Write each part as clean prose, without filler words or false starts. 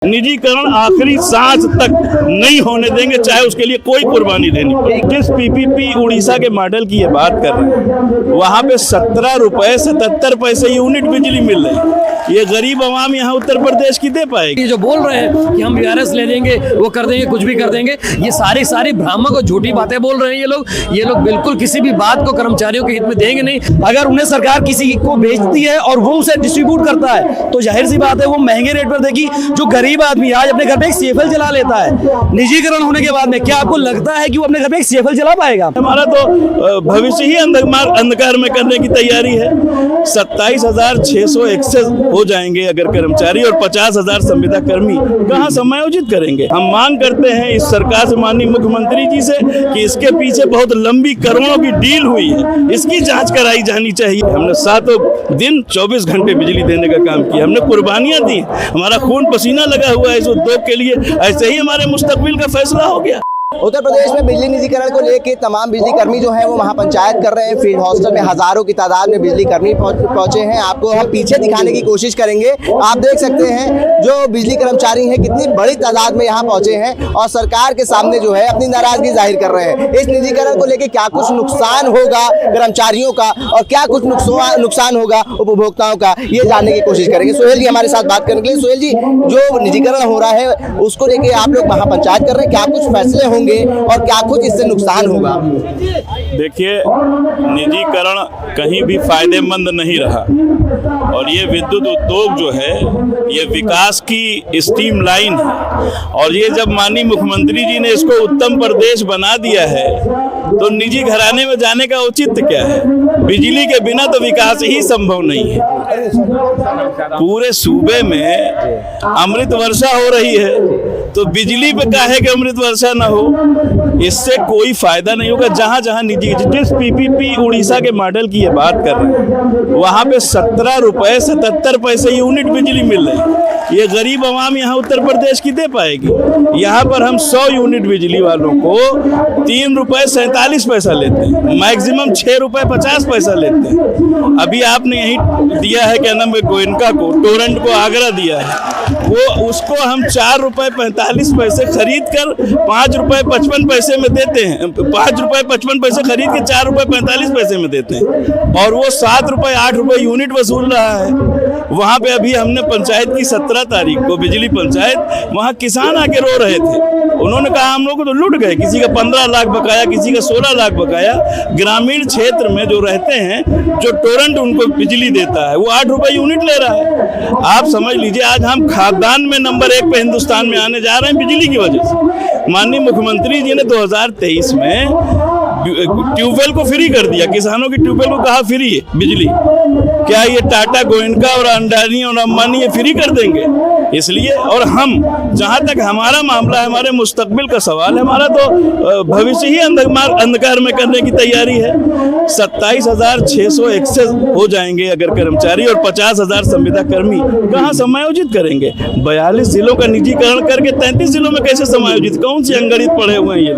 निजीकरण आखिरी सांस तक नहीं होने देंगे, चाहे उसके लिए कोई कुर्बानी देनी पड़े। जिस पीपीपी उड़ीसा के मॉडल की ये बात कर रहे हैं, वहाँ पे 17 रुपए 77 पैसे यूनिट बिजली मिल रही है। ये गरीब आवाम यहाँ उत्तर प्रदेश की दे पाएगी। ये जो बोल रहे हैं कि हम वीआरएस ले लेंगे, वो कर देंगे, कुछ भी कर देंगे, ये सारी भ्रामक और झूठी बातें बोल रहे हैं ये लोग बिल्कुल किसी भी बात को कर्मचारियों के हित में देंगे नहीं। अगर उन्हें सरकार किसी को बेचती है और वो उसे डिस्ट्रीब्यूट करता है तो जाहिर सी बात है वो महंगे रेट पर देगी। जो गरीब आदमी आज अपने घर पे एक सीएफएल चला लेता है, निजीकरण होने के बाद में क्या आपको लगता है कि वो अपने घर पे एक सीएफएल चला पाएगा? हमारा तो भविष्य ही अंधकार में करने की तैयारी है। 27,600 एक्सेस हो जाएंगे अगर कर्मचारी, और 50,000 संविदा कर्मी कहाँ समायोजित करेंगे। हम मांग करते हैं इस सरकार से, माननीय मुख्यमंत्री जी से, कि इसके पीछे बहुत लंबी करोड़ों की डील हुई है, इसकी जांच कराई जानी चाहिए। हमने 7 दिन 24 घंटे बिजली देने का काम किया, हमने कुर्बानियां दी, हमारा खून पसीना लगा हुआ है इस उद्योग के लिए। ऐसे ही हमारे मुस्तकबिल का फैसला हो गया। उत्तर प्रदेश में बिजली निजीकरण को लेकर तमाम बिजली कर्मी जो हैं वो महापंचायत कर रहे हैं। फील्ड हॉस्टल में हजारों की तादाद में बिजली कर्मी पहुंचे हैं। आपको हम पीछे दिखाने की कोशिश करेंगे। आप देख सकते हैं जो बिजली कर्मचारी हैं कितनी बड़ी तादाद में यहाँ पहुंचे हैं और सरकार के सामने जो है अपनी नाराजगी जाहिर कर रहे हैं। इस निजीकरण को लेकर क्या कुछ नुकसान होगा कर्मचारियों का और क्या कुछ नुकसान होगा उपभोक्ताओं का, ये जानने की कोशिश करेंगे। सोहेल जी हमारे साथ बात करने के लिए। सोहेल जी, जो निजीकरण हो रहा है उसको लेकर आप लोग महापंचायत कर रहे हैं, क्या कुछ फैसले होंगे और क्या कुछ इससे नुकसान होगा? देखिए, निजीकरण कहीं भी फायदेमंद नहीं रहा और ये विद्युत उद्योग जो है ये विकास की स्ट्रीम लाइन है, और ये जब माननीय मुख्यमंत्री जी ने इसको उत्तम प्रदेश बना दिया है तो निजी घराने में जाने का औचित्य क्या है? बिजली के बिना तो विकास ही संभव नहीं है। पूरे सूबे में अमृत वर्षा हो रही है तो बिजली पे काहे कि अमृत वर्षा ना हो, इससे कोई फायदा नहीं होगा। जहां जहां निजी, जिस पीपीपी उड़ीसा के मॉडल की ये बात कर रहे हैं, वहां पे 17 रुपए 77 पैसे यूनिट बिजली मिल रही है। ये गरीब आवाम यहाँ उत्तर प्रदेश की दे पाएगी। यहाँ पर हम 100 यूनिट बिजली वालों को 3 रुपए 47 पैसा लेते हैं, मैक्सिमम 6 रुपए 50 पैसा लेते हैं। अभी आपने यही दिया है क्या नाम है, गोयनका को, टोरंट को आगरा दिया है, वो उसको हम 4 रुपए 45 पैसे खरीद कर 5 रुपए 55 पैसे में देते हैं। 5 रुपए 55 पैसे खरीद के 4 रुपए 45 पैसे में देते हैं, और वो 7 रुपए 8 रुपए यूनिट वसूल रहा है। वहाँ पे अभी हमने पंचायत की 17 तारीख को बिजली पंचायत, वहाँ किसान आके रो रहे थे। उन्होंने कहा हम लोग को तो लूट गए, किसी का 15 लाख बकाया, किसी का 16 लाख बकाया। ग्रामीण क्षेत्र में जो रहते हैं, जो टोरंट उनको बिजली देता है, वो 8 रुपए यूनिट ले रहा है। आप समझ लीजिए आज हम खाद्यान्न में नंबर 1 पे हिंदुस्तान में आने जा रहे हैं बिजली की वजह से। माननीय मुख्यमंत्री जी ने 2023 में ट्यूबवेल को फ्री कर दिया, किसानों की ट्यूबवेल को कहा फ्री है बिजली। क्या ये टाटा, गोयनका और अंडानी और अंबानी ये फ्री कर देंगे? इसलिए, और हम जहां तक हमारा मामला है, हमारे मुस्तकबिल का सवाल है, हमारा तो भविष्य ही अंधकार में करने की तैयारी है। 27,600 एक्सेस हो जाएंगे अगर कर्मचारी, और 50,000 संविदा कर्मी कहाँ समायोजित करेंगे? 42 जिलों का निजीकरण करके 33 जिलों में कैसे समायोजित? कौन सी अंगड़ित पड़े हुए हैं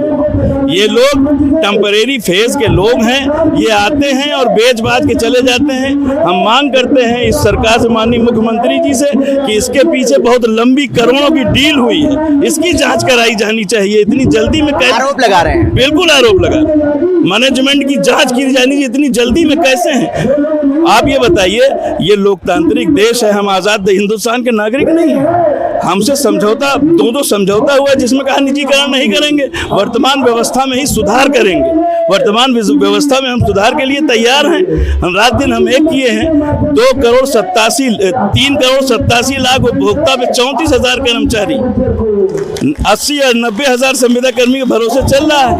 ये लोग टेम्परेरी फेज के लोग हैं। ये आते हैं और बेच बाच के चले जाते हैं। हम मांग करते हैं इस सरकार से, माननीय मुख्यमंत्री जी से, कि इसके पीछे बहुत लंबी करोड़ों की डील हुई है, इसकी जांच कराई जानी चाहिए। इतनी जल्दी में कैसे आरोप लगा रहे हैं? बिल्कुल आरोप लगा रहे हैं। मैनेजमेंट की जांच की जानी चाहिए, इतनी जल्दी में कैसे हैं? आप ये बताइए, ये लोकतांत्रिक देश है, हम आजाद हिंदुस्तान के नागरिक नहीं है। हमसे समझौता, दो समझौता हुआ जिसमें कहा निजीकरण नहीं करेंगे, वर्तमान व्यवस्था में ही सुधार करेंगे। वर्तमान व्यवस्था में हम सुधार के लिए तैयार हैं। हम रात दिन हम एक किए हैं। 3 करोड़ 87 लाख उपभोक्ता पे 34,000 कर्मचारी, 80 और 90 हजार संविदा कर्मी के भरोसे चल रहा है।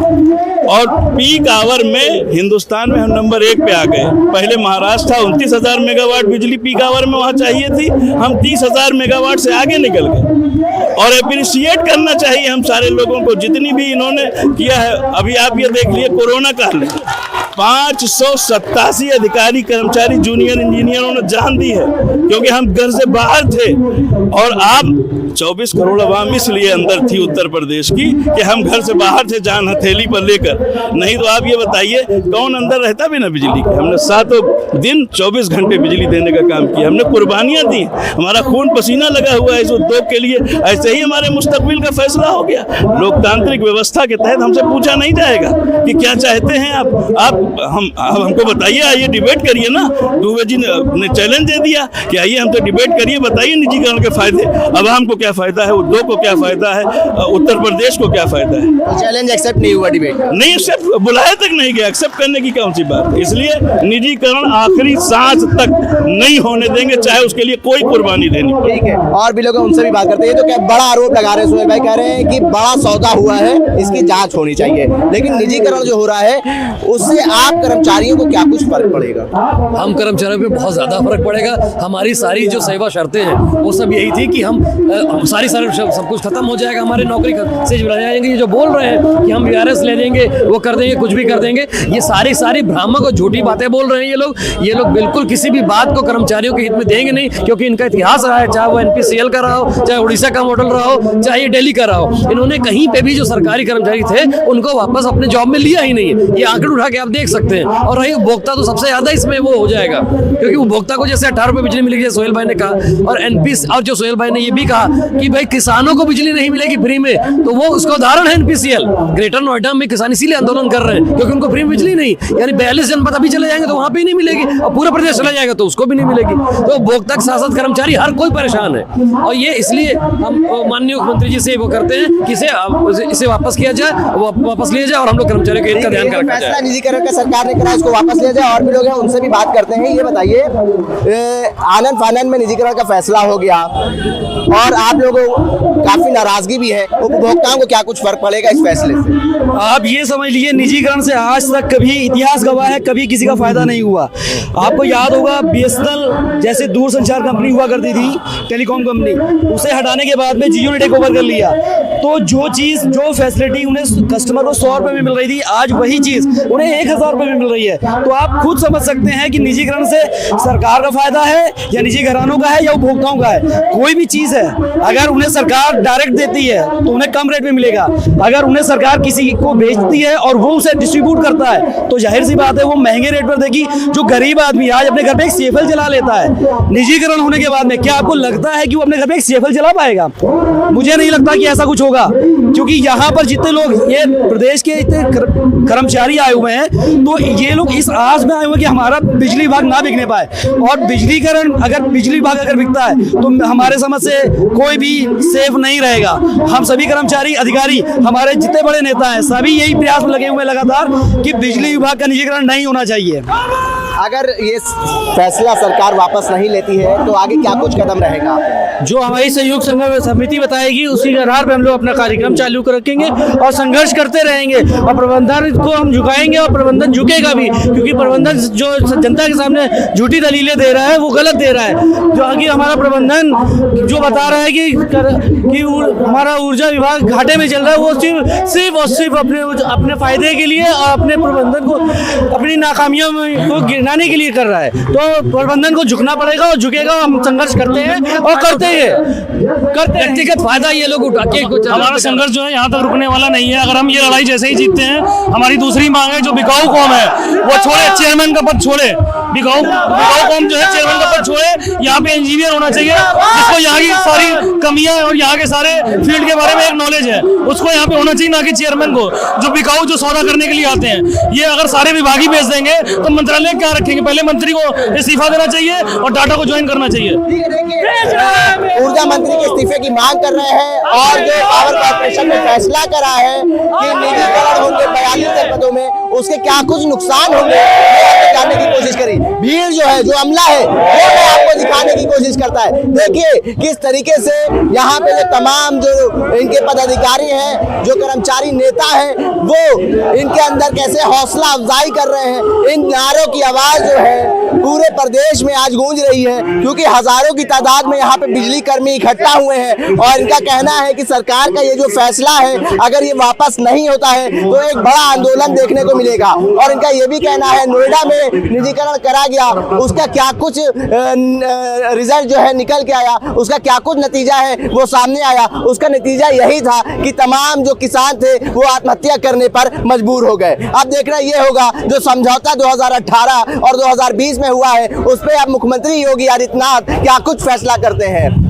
और पीक आवर में हिंदुस्तान में हम नंबर 1 पे आ गए। पहले महाराष्ट्र था, 29,000 मेगावाट बिजली पीक आवर में वहाँ चाहिए थी, हम 30,000 मेगावाट से आगे निकल गए। और अप्रिशिएट करना चाहिए हम सारे लोगों को जितनी भी इन्होंने किया है। अभी आप ये देख लिए कोरोना काल में 587 अधिकारी कर्मचारी जूनियर इंजीनियरों ने जान दी है, क्योंकि हम घर से बाहर थे। और आप 24 करोड़ आवाम इसलिए अंदर थी उत्तर प्रदेश की कि हम घर से बाहर थे जान हथेली पर लेकर, नहीं तो आप ये बताइए कौन अंदर रहता बिना बिजली के। हमने 7 दिन 24 घंटे बिजली देने का काम किया, हमने कुर्बानियां दी, हमारा खून पसीना लगा हुआ है इस उद्योग के लिए। ऐसे ही हमारे मुस्तकबिल का फैसला हो गया। लोकतांत्रिक व्यवस्था के तहत हमसे पूछा नहीं जाएगा कि क्या चाहते हैं आप हमको बताइए, आइए डिबेट करिए ना। दुबे जी ने चैलेंज दे दिया कि आइए हम तो डिबेट करिए, बताइए निजीकरण के फायदे, आवाम को क्या फायदा है, उद्योग को क्या फायदा है, उत्तर प्रदेश को क्या फायदा है। चैलेंज एक्सेप्ट नहीं हुआ, डिबेट नहीं एक्सेप्ट, बुलाया तक नहीं गया, एक्सेप्ट करने की कौन सी बात। इसलिए निजीकरण आखिरी सांस तक नहीं होने देंगे, चाहे उसके लिए कोई कुर्बानी देनी। ठीक है, और भी लोग हैं, उनसे भी बात करते हैं। तो क्या बड़ा आरोप लगा रहे हैं सुहेल भाई, कह रहे हैं कि बड़ा सौदा हुआ है, इसकी जांच होनी चाहिए, लेकिन निजीकरण जो हो रहा है उससे आप कर्मचारियों को क्या कुछ फर्क पड़ेगा? हम कर्मचारियों पे बहुत ज्यादा फर्क पड़ेगा। हमारी सारी जो सेवा शर्तें हैं वो सब यही थी कि हम सारी सब कुछ खत्म हो जाएगा, हमारे नौकरी से जुड़ा जाएंगे। ये जो बोल रहे हैं कि हम वीआरएस ले लेंगे, वो कर देंगे, कुछ भी कर देंगे, ये सारी भ्रामक और झूठी बातें बोल रहे हैं ये लोग बिल्कुल किसी भी बात को कर्मचारियों के हित में देंगे नहीं, क्योंकि इनका इतिहास रहा है, चाहे वो एनपीसीएल का रहा हो, चाहे उड़ीसा का मॉडल रहा हो, चाहे ये दिल्ली का रहा हो। इन्होंने कहीं पे भी जो सरकारी कर्मचारी थे उनको वापस अपने जॉब में लिया ही नहीं है। ये आंकड़े उठा के आप देख सकते हैं। और रही उपभोक्ता तो सबसे ज्यादा इसमें वो हो जाएगा, क्योंकि उपभोक्ता को जैसे 18 रुपए बिजली मिलेगी सोहेल भाई ने कहा, और एनपीसी, और जो सोहेल भाई ने ये भी कहा कि भाई किसानों को बिजली नहीं मिलेगी फ्री में, तो वो उसका उदाहरण है एनपीसीएल। ग्रेटर नोएडा में किसान इसीलिए आंदोलन कर रहे हैं क्योंकि उनको फ्री बिजली नहीं, यानी 42 जनपद अभी चले जाएंगे तो वहां पे ही नहीं मिलेगी, और पूरा प्रदेश चला जाएगा तो उसको भी नहीं मिलेगी। तो उपभोक्ता, शासक, कर्मचारी हर कोई परेशान है, और ये इसलिए हम माननीय मुख्यमंत्री जी से वो करते हैं कि इसे वापस किया जाए, वापस लिया जाए, और हम लोग कर्मचारियों के हित का ध्यान रखा जाए। निजीकरण का सरकार ने करा, इसको वापस लिया जाए। और भी लोग हैं, उनसे भी बात करते हैं। ये बताइए, आनंद फानंद में निजीकरण का फैसला हो गया और आप लोगों को काफी नाराजगी भी है, उपभोक्ताओं को क्या कुछ फर्क पड़ेगा इस फैसले से? आप ये समझ लीजिए, निजीकरण से आज तक कभी इतिहास गवाह है, कभी किसी का फायदा नहीं हुआ। आपको याद होगा बीएसएनएल जैसे दूरसंचार कंपनी हुआ करती थी, टेलीकॉम कंपनी, उसे हटाने के बाद में जियो ने टेक ओवर कर लिया। तो जो चीज, जो फैसिलिटी उन्हें कस्टमर को 100 रुपए में मिल रही थी, आज वही चीज उन्हें 1000 रुपए में मिल रही है। तो आप खुद समझ सकते हैं कि निजीकरण से सरकार का फायदा है या निजी घरानों का है या उपभोक्ताओं का है। कोई भी चीज है, अगर उन्हें सरकार डायरेक्ट देती है तो उन्हें कम रेट में मिलेगा, अगर उन्हें सरकार किसी को बेचती है और वो उसे डिस्ट्रीब्यूट करता है तो जाहिर सी बात है वो महंगे रेट पर देगी। जो गरीब आदमी आज अपने घर पे एक सेफल जला लेता है, निजीकरण होने के बाद में क्या आपको लगता है कि वो अपने घर पे एक सेफल जला पाएगा? मुझे नहीं लगता कि ऐसा कुछ होगा, क्योंकि यहाँ पर जितने लोग, ये प्रदेश के इतने कर्मचारी आए हुए हैं, तो ये लोग इस आस में आए हुए कि हमारा बिजली विभाग ना बिकने पाए। और बिजलीकरण, अगर बिजली विभाग अगर बिकता है तो हमारे समझ से कोई भी सेफ नहीं रहेगा। हम सभी कर्मचारी, अधिकारी, हमारे जितने बड़े नेता हैं, सभी यही प्रयास में लगे हुए हैं लगातार कि बिजली विभाग का निजीकरण नहीं होना चाहिए। अगर ये फैसला सरकार वापस नहीं लेती है तो आगे क्या कुछ कदम रहेगा? जो हमारी संयुक्त समिति बताएगी उसी के आधार पर हम लोग अपना कार्यक्रम चालू रखेंगे और संघर्ष करते रहेंगे, और प्रबंधन को हम झुकाएंगे और प्रबंधन झुकेगा भी, क्योंकि प्रबंधन जो जनता के सामने झूठी दलीलें दे रहा है वो गलत दे रहा है। जो आगे हमारा प्रबंधन जो बता रहा है कि हमारा ऊर्जा विभाग घाटे में चल रहा है, वो सिर्फ और सिर्फ अपने फायदे के लिए और अपने प्रबंधन को अपनी नाकामियों को गिराने के लिए कर रहा है। तो प्रबंधन को झुकना पड़ेगा और झुकेगा। हम संघर्ष करते हैं और करते हैं, व्यक्तिगत फायदा ये लोग उठा के कुछ, हमारा संघर्ष जो है यहाँ तक रुकने वाला नहीं है। अगर हम ये लड़ाई जैसे ही जीतते हैं, हमारी दूसरी मांग है जो बिकाऊ कौम है वो छोड़े, चेयरमैन का पद छोड़े, बिकाऊ कौम जो है चेयरमैन का पद छोड़े। यहाँ पे इंजीनियर होना चाहिए जिसको यहाँ की सारी कमियां और यहाँ के सारे फील्ड के बारे में एक नॉलेज है, उसको यहाँ पे होना चाहिए, ना कि चेयरमैन को जो बिकाऊ, जो सौदा करने के लिए आते हैं। ये अगर सारे विभागी भेज देंगे तो मंत्रालय क्या रखेंगे? पहले मंत्री को इस्तीफा देना चाहिए और टाटा को ज्वाइन करना चाहिए। ऊर्जा मंत्री के इस्तीफे की मांग कर रहे हैं, और जो पावर कॉर्पोरेशन ने फैसला करा है कि निजीकरण होंगे 42 जनपदों में, उसके क्या कुछ नुकसान होंगे जानने की कोशिश करी। भीड़ जो है, जो अमला है, वो मैं आपको दिखाने की कोशिश करता है। देखिए किस तरीके से यहाँ पे जो तमाम जो इनके पदाधिकारी हैं, जो कर्मचारी नेता हैं, वो इनके अंदर कैसे हौसला अफजाई कर रहे हैं। इन नारों की आवाज जो है पूरे प्रदेश में आज गूंज रही है, क्योंकि हजारों की तादाद में यहाँ पे बिजली कर्मी इकट्ठा हुए हैं, और इनका कहना है कि सरकार का ये जो फैसला है, अगर ये वापस नहीं होता है तो एक बड़ा आंदोलन देखने को मिलेगा। और इनका ये भी कहना है, नोएडा में निजीकरण करा गया उसका क्या कुछ रिजल्ट जो है निकल के आया, उसका क्या कुछ नतीजा है वो सामने आया। उसका नतीजा यही था कि तमाम जो किसान थे वो आत्महत्या करने पर मजबूर हो गए। अब देखना ये होगा जो समझौता 2018 और 2020 में हुआ है उस पर अब मुख्यमंत्री योगी आदित्यनाथ क्या कुछ फैसला करते हैं।